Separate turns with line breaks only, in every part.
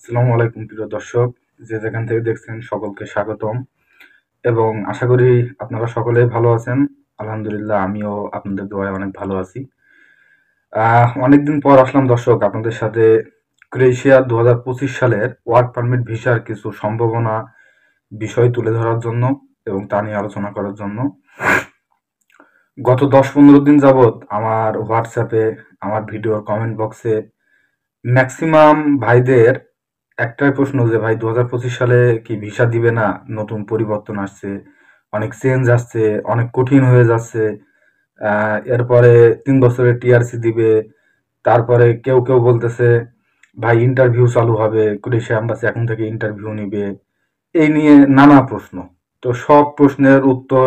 আসসালামু আলাইকুম প্রিয় দর্শক, যে যেখান থেকে দেখছেন সকলকে স্বাগতম এবং আশা করি আপনারা সকলেই ভালো আছেন। আলহামদুলিল্লাহ, আমিও আপনাদের দোয়ায় অনেক ভালো আছি। অনেকদিন পর আসলাম দর্শক আপনাদের সাথে ক্রোয়েশিয়া 2025 সালের ওয়ার্ক পারমিট ভিসার কিছু সম্ভাবনা বিষয় তুলে ধরার জন্য এবং তা নিয়ে আলোচনা করার জন্য। গত 10-15 দিন যাবৎ আমার হোয়াটসঅ্যাপে, আমার ভিডিওর কমেন্ট বক্সে ম্যাক্সিমাম ভাইদের একটাই প্রশ্ন যে ভাই 2025 সালে কি ভিসা দিবে না, নতুন পরিবর্তন আসছে, অনেক চেঞ্জ আসছে, অনেক কঠিন হয়ে যাচ্ছে। এরপরে 3 বছরের টিআরসি দিবে। তারপরে কেউ কেউ বলতেছে ভাই ইন্টারভিউ চালু হবে, ক্রোয়েশিয়া এম্বাসি এখন থেকে ইন্টারভিউ নিবে। এই নিয়ে নানা প্রশ্ন। তো সব প্রশ্নের উত্তর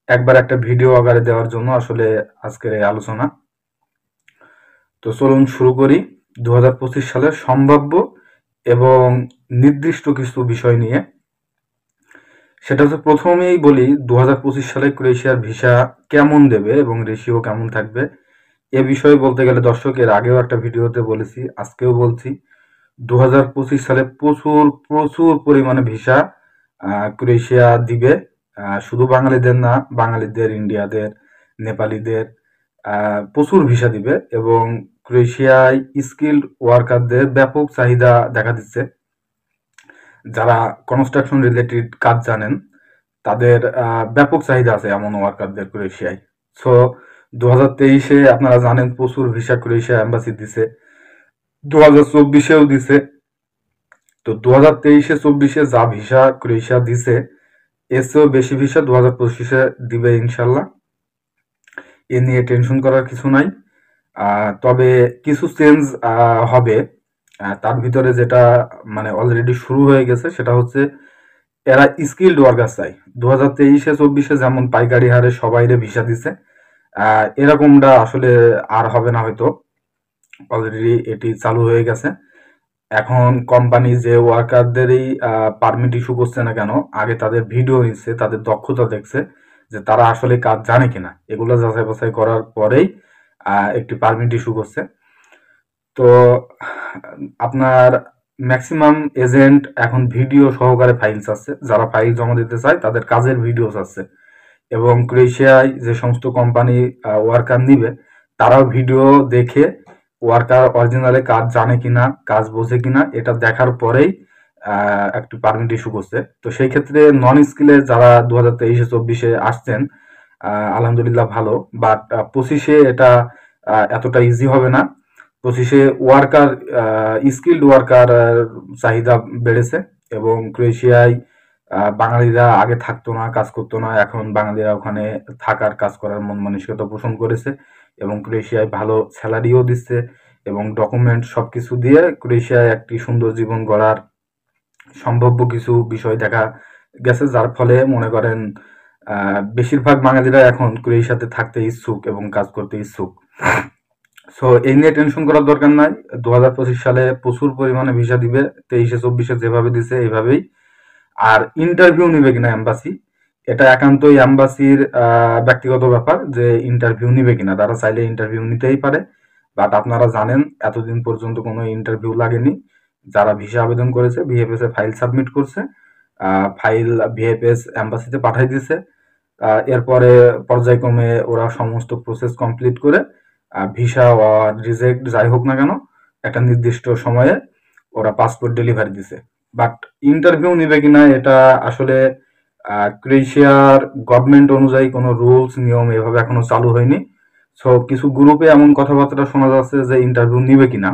একবার একটা ভিডিও আকারে দেওয়ার জন্য আসলে আজকের এই আলোচনা। তো চলুন শুরু করি 2025 সালের সম্ভাব্য এবং নির্দিষ্ট কিছু বিষয় নিয়ে। সেটা হচ্ছে, প্রথমেই বলি 2025 সালে ক্রোয়েশিয়ার ভিসা কেমন দেবে এবং রেশিও কেমন থাকবে। এ বিষয়ে বলতে গেলে দর্শক, এর আগেও একটা ভিডিওতে বলেছি, আজকেও বলছি, 2025 সালে প্রচুর প্রচুর পরিমাণে ভিসা ক্রোয়েশিয়া দিবে। শুধু বাঙালিদের না, বাঙালিদের, ইন্ডিয়াদের, নেপালিদের প্রচুর ভিসা দিবে এবং ক্রোয়েশিয়ায় স্কিল্ড ওয়ার্কারদের ব্যাপক চাহিদা দেখা দিচ্ছে। যারা কনস্ট্রাকশন রিলেটেড কাজ জানেন তাদের ব্যাপক চাহিদা আছে এমন ওয়ার্কারদের ক্রোয়েশিয়ায়। সো 2023-এ আপনারা জানেন প্রচুর ভিসা ক্রোয়েশিয়া এম্বাসি দিছে, 2024-এও দিছে। তো 2023-24-এ যা ভিসা ক্রোয়েশিয়া দিছে এর চেয়েও বেশি ভিসা 2025-এ দিবে ইনশাল্লাহ। এ নিয়ে টেনশন করার কিছু নাই। তবে কিছু চেঞ্জ হবে। তার ভিতরে যেটা মানে অলরেডি শুরু হয়ে গেছে সেটা হচ্ছে, এরা স্কিল্ড ওয়ার্কার চাই। 2023-24-এ যেমন পাইকারি হারে সবাইরে ভিসা দিছে, এরকমটা আসলে আর হবে না হয়তো। অলরেডি এটি চালু হয়ে গেছে। এখন কোম্পানি যে ওয়ার্কারদেরই পারমিট ইস্যু করছে না কেন, আগে তাদের ভিডিও নিচ্ছে, তাদের দক্ষতা দেখছে যে তারা আসলে কাজ জানে কিনা, এগুলো যাচাই বাছাই করার পরেই একটি পারমিট ইস্যু করছে। তো আপনার ম্যাক্সিমাম এজেন্ট এখন ভিডিও সহকারে ফাইল চাচ্ছে, যারা ফাইল জমা দিতে চায় তাদের কাজের ভিডিও চাচ্ছে। এবং ক্রোয়েশিয়ায় যে সমস্ত কোম্পানি ওয়ার্কার নিবে তারাও ভিডিও দেখে ওয়ার্কার অরিজিনালে কাজ জানে কিনা, কাজ বোঝে কিনা, এটা দেখার পরেই একটু পারমিট ইস্যু করছে। তো সেই ক্ষেত্রে নন স্কিলে যারা 2023-24-এ আসছেন, আলহামদুলিল্লাহ ভালো। বাট 25-এ এটা এতটা ইজি হবে না। 25-এ ওয়ার্কার, স্কিল্ড ওয়ার্কার চাহিদা বেড়েছে এবং ক্রোয়েশিয়ায় বাঙালিরা আগে থাকতো না, কাজ করতো না, এখন বাঙালিরা ওখানে থাকার, কাজ করার মন মানসিকতা পোষণ করেছে এবং ক্রোয়েশিয়ায় ভালো স্যালারিও দিচ্ছে এবং ডকুমেন্ট সবকিছু দিয়ে ক্রোয়েশিয়ায় একটি সুন্দর জীবন গড়ার সম্ভাব্য কিছু বিষয় দেখা গেছে, যার ফলে মনে করেন বেশিরভাগ বাঙালিরা এখন ক্রোয়েশিয়াতে থাকতে ইচ্ছুক এবং কাজ করতে ইচ্ছুক। সো এই নিয়ে টেনশন করার দরকার নাই। 2025 সালে প্রচুর পরিমাণে ভিসা দিবে, 23-24-এ যেভাবে দিছে এইভাবেই। আর ইন্টারভিউ নিবে কিনা এম্বাসি, এটা একান্তই এম্বাসির ব্যক্তিগত ব্যাপার যে ইন্টারভিউ নিবে কিনা। তারা চাইলে ইন্টারভিউ নিতেই পারে, বাট আপনারা জানেন এতদিন পর্যন্ত কোনো ইন্টারভিউ লাগেনি। যারা ভিসা আবেদন করেছে ভিএফএস এ ফাইল সাবমিট করছে, ফাইল ভিএফএস এম্বাসিতে পাঠাই দিছে। এরপরে পর্যায়ক্রমে ওরা সমস্ত প্রসেস কমপ্লিট করে ভিসা রিজেক্ট যাই হোক না কেন একটা নির্দিষ্ট সময়ে ওরা পাসপোর্ট ডেলিভারি দিছে। বাট ইন্টারভিউ নিবে কিনা এটা আসলে ক্রোয়েশিয়ার গভর্নমেন্ট অনুযায়ী কোনো রুলস নিয়ম এভাবে এখনো চালু হয়নি। সো কিছু গ্রুপে এমন কথাবার্তা শোনা যাচ্ছে যে ইন্টারভিউ নিবে কিনা,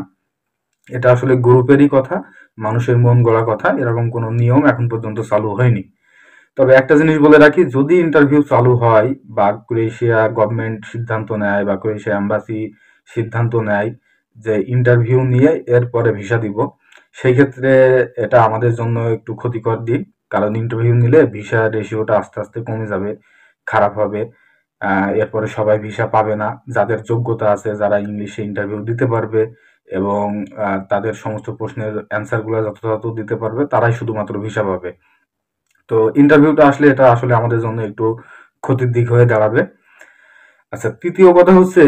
এটা আসলে গ্রুপেরই কথা, মানুষের মন গড়া কথা, এরকম কোনো নিয়ম এখন পর্যন্ত চালু হয়নি। তবে একটা জিনিস বলে রাখি, যদি ইন্টারভিউ চালু হয় বা ক্রোয়েশিয়া গভর্নমেন্ট সিদ্ধান্ত নেয় বা ক্রোয়েশিয়া এম্বাসি সিদ্ধান্ত নেয় যে ইন্টারভিউ নিয়ে এরপরে ভিসা দিব, সেই ক্ষেত্রে এটা আমাদের জন্য একটু ক্ষতিকর দিক। কারণ ইন্টারভিউ নিলে ভিসা রেশিওটা আস্তে আস্তে কমে যাবে, খারাপ হবে। এরপরে সবাই ভিসা পাবে না। যাদের যোগ্যতা আছে, যারা ইংলিশে ইন্টারভিউ দিতে পারবে এবং তাদের সমস্ত প্রশ্নের অ্যান্সারগুলো যথাযথ দিতে পারবে, তারাই শুধুমাত্র ভিসা পাবে। তো ইন্টারভিউটা আসলে এটা আসলে আমাদের জন্য একটু ক্ষতির দিক হয়ে দাঁড়াবে। আচ্ছা, তৃতীয় কথা হচ্ছে,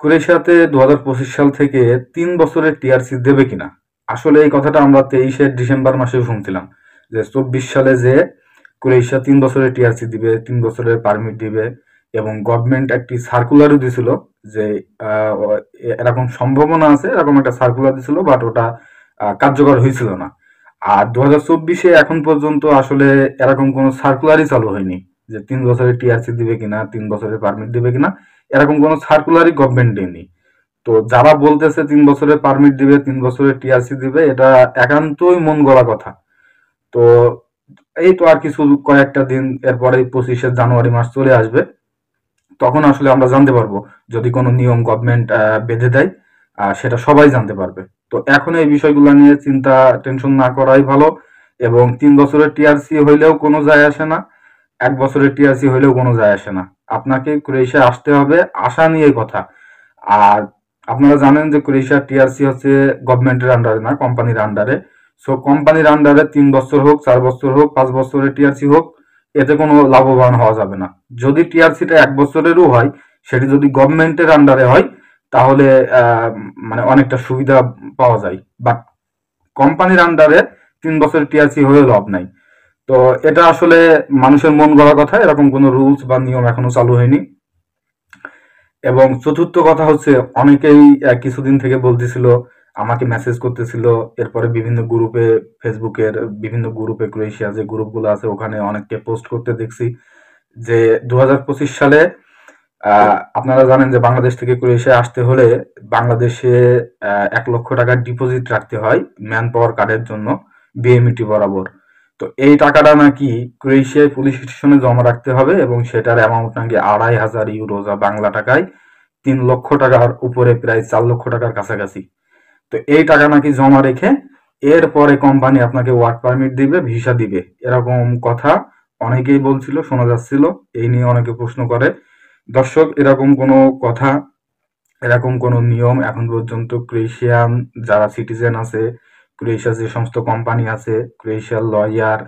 ক্রোয়েশিয়াতে 2025 সাল থেকে 3 বছরের টিআরসি দেবে কিনা। আসলে এই কথাটা আমরা 23শে ডিসেম্বর মাসেও শুনছিলাম যে 24 সালে যে ক্রোয়েশিয়া 3 বছরের টিআরসি দিবে, 3 বছরের পারমিট দিবে, এবং গভর্নমেন্ট একটি সার্কুলারও দিছিল যে এরকম সম্ভাবনা আছে, এরকম একটা সার্কুলার দিছিল, বাট ওটা কার্যকর হয়েছিল না। আর 2024-এ এখন পর্যন্ত আসলে এরকম কোনো সার্কুলারই চালু হয়নি যে 3 বছরের টিআরসি দিবে কিনা, 3 বছরের পারমিট দিবে কিনা, এরকম কোনো সার্কুলারই গভর্নমেন্ট দেয়নি। তো যারা বলতেছে 3 বছরের পারমিট দিবে, 3 বছরের টিআরসি দিবে, এটা একান্তই মন গড়া কথা। তো এই তো আর কিছু কয়েকটা দিন, এরপরে 25শে জানুয়ারি মাস চলে আসবে, তখন আসলে আমরা জানতে পারবো যদি কোনো নিয়ম গভর্নমেন্ট বেঁধে দেয়, সেটা সবাই জানতে পারবে। তো এখন এই বিষয়গুলো নিয়ে চিন্তা টেনশন না করাই ভালো। এবং 3 বছরের টিআরসি হইলেও কোনো যায় আসে না, 1 বছরের টিআরসি হইলেও কোনো যায় আসে না। আপনাকে ক্রোয়েশিয়া আসতে হবে, আশা নিয়ে কথা। আর আপনারা জানেন যে ক্রোয়েশিয়ার টিআরসি হচ্ছে গভর্নমেন্টের আন্ডারে না, কোম্পানির আন্ডারে। সো কোম্পানির আন্ডারে 3 বছর হোক, 4 বছর হোক, 5 বছরের টিআরসি হোক, এতে কোনো লাভবান হওয়া যাবে না। যদি টিআরসিটা 1 বছরেরও হয়, সেটি যদি গভর্নমেন্টের আন্ডারে হয়, তাহলে মানে অনেকটা সুবিধা পাওয়া যায়। বাট কোম্পানির আন্ডারে 3 বছরের টিআরসি হয়ে লাভ নাই। তো এটা আসলে মানুষের মন গড়া কথা, এরকম কোনো রুলস বা নিয়ম এখনো চালু হয়নি। এবং চতুর্থ কথা হচ্ছে, অনেকেই কিছুদিন থেকে বলতেছিল, আমাকে মেসেজ করতেছিল, এরপরে বিভিন্ন গ্রুপে, ফেসবুকের বিভিন্ন গ্রুপে, ক্রোয়েশিয়া যে গ্রুপগুলো আছে ওখানে অনেককে পোস্ট করতে দেখছি যে 2025 সালে আপনারা জানেন যে বাংলাদেশ থেকে ক্রোয়েশিয়া আসতে হলে বাংলাদেশে 1 লক্ষ টাকার ডিপোজিট রাখতে হয় ম্যান পাওয়ার কার্ডের জন্য, বিএমইটি বরাবর। তো এই টাকাটা নাকি ক্রোয়েশিয়ায় পুলিশ স্টেশনে জমা রাখতে হবে, এবং সেটার অ্যামাউন্ট নাকি 2500 ইউরো, যা বাংলা টাকায় 3 লক্ষ টাকার উপরে, প্রায় 4 লক্ষ টাকার কাছাকাছি। তো এই টাকা নাকি জমা রেখে এরপরে কোম্পানি আপনাকে ওয়ার্ক পারমিট দিবে, ভিসা দিবে, এরকম কথা অনেকেই বলছিল, শোনা যাচ্ছিল। এই নিয়ে অনেকে প্রশ্ন করে। দর্শক, এরকম কোনো কথা, এরকম কোনো নিয়ম এখন পর্যন্ত ক্রোয়েশিয়ান যারা সিটিজেন আছে, ক্রোয়েশিয়ার যে সমস্ত কোম্পানি আছে, ক্রোয়েশিয়ার লয়ার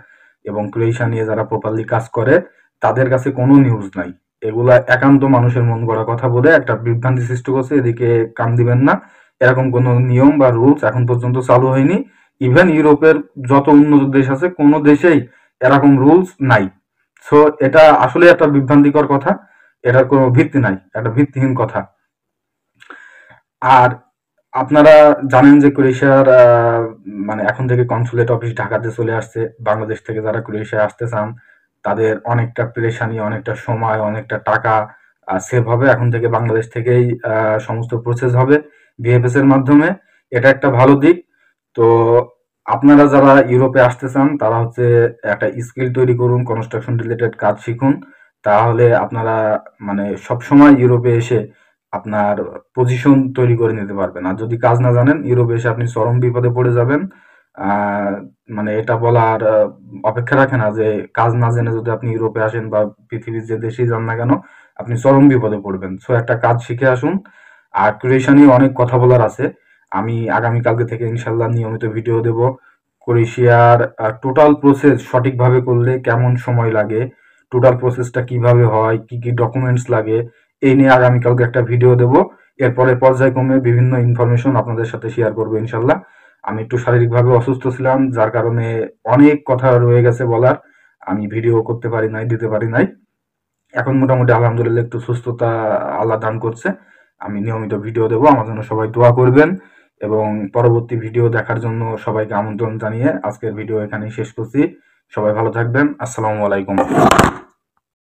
এবং ক্রোয়েশিয়া নিয়ে যারা প্রপারলি কাজ করে, তাদের কাছে কোনো নিউজ নাই। এগুলা একান্ত মানুষের মন গড়া কথা বলে একটা বিভ্রান্তি সৃষ্টি করছে, এদিকে কান দিবেন না। এরকম কোনো নিয়ম বা রুলস এখন পর্যন্ত চালু হয়নি। ইভেন ইউরোপের যত উন্নত দেশ আছে, কোনো দেশেই এরকম রুলস নাই। সো এটা আসলে একটা বিভ্রান্তিকর কথা, এটার কোনো ভিত্তি নাই, একটা ভিত্তিহীন কথা। আর আপনারা জানেন যে ক্রোয়েশিয়ার মানে এখন থেকে কনসুলেট অফিস ঢাকাতে চলে আসছে। বাংলাদেশ থেকে যারা ক্রোয়েশিয়া আসতে চান, তাদের অনেকটা পেরেশানি, অনেকটা সময়, অনেকটা টাকা সেভ হবে। এখন থেকে বাংলাদেশ থেকেই সমস্ত প্রসেস হবে ভিএফএস এর মাধ্যমে। এটা একটা ভালো দিক। তো আপনারা যারা ইউরোপে আসতে চান, তারা হচ্ছে একটা স্কিল তৈরি করুন, কনস্ট্রাকশন রিলেটেড কাজ শিখুন। তাহলে আপনারা মানে সবসময় ইউরোপে এসে আপনার পজিশন তৈরি করে নিতে পারবেন। আর যদি কাজ না জানেন, ইউরোপে এসে আপনি চরম বিপদে পড়ে যাবেন। মানে এটা বলার অপেক্ষা রাখে না যে কাজ না জেনে যদি আপনি ইউরোপে আসেন বা পৃথিবীর যে দেশেই যান না কেন, আপনি চরম বিপদে পড়বেন। সো একটা কাজ শিখে আসুন। আর ক্রোয়েশিয়া নিয়ে অনেক কথা বলার আছে। আমি আগামীকালকে থেকে ইনশাল্লাহ নিয়মিত ভিডিও দেব। ক্রোয়েশিয়ার টোটাল প্রসেস সঠিকভাবে করলে কেমন সময় লাগে, টোটাল প্রসেসটা কিভাবে হয়, কি কি ডকুমেন্টস লাগে, এই নিয়ে আগামীকালকে একটা ভিডিও দেব। এরপরে পর্যায়ক্রমে বিভিন্ন ইনফরমেশন আপনাদের সাথে শেয়ার করবো ইনশাল্লাহ। আমি একটু শারীরিকভাবে অসুস্থ ছিলাম, যার কারণে অনেক কথা রয়ে গেছে বলার, আমি ভিডিও করতে পারি নাই, দিতে পারি নাই। এখন মোটামুটি আলহামদুলিল্লাহ একটু সুস্থতা আল্লাহ দান করছে। আমি নিয়মিত ভিডিও দেবো, আমার জন্য সবাই দোয়া করবেন। এবং পরবর্তী ভিডিও দেখার জন্য সবাইকে আমন্ত্রণ জানিয়ে আজকের ভিডিও এখানেই শেষ করছি। সবাই ভালো থাকবেন। আসসালামু আলাইকুম।